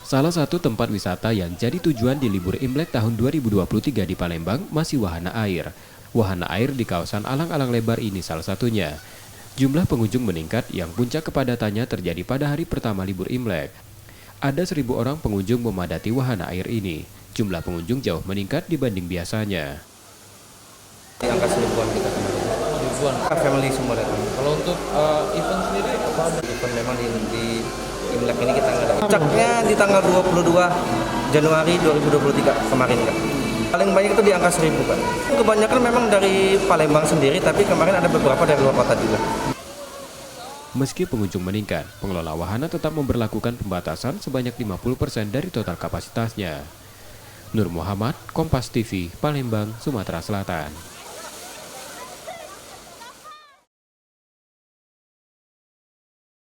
Salah satu tempat wisata yang jadi tujuan di libur Imlek tahun 2023 di Palembang masih wahana air. Wahana air di kawasan alang-alang lebar ini salah satunya. Jumlah pengunjung meningkat yang puncak kepadatannya terjadi pada hari pertama libur Imlek. Ada 1.000 orang pengunjung memadati wahana air ini. Jumlah pengunjung jauh meningkat dibanding biasanya. Di angka seribuan kita kemarin. Ribuan. Family semua datang. Kalau untuk event sendiri apa? Event memang di Imlek ini kita nggak ada. Puncaknya di tanggal 22 Januari 2023 kemarin kan. Paling banyak itu di angka 1.000 kan. Kebanyakan memang dari Palembang sendiri, tapi kemarin ada beberapa dari luar kota juga. Meski pengunjung meningkat, pengelola wahana tetap memberlakukan pembatasan sebanyak 50% dari total kapasitasnya. Nur Muhammad, Kompas TV, Palembang, Sumatera Selatan.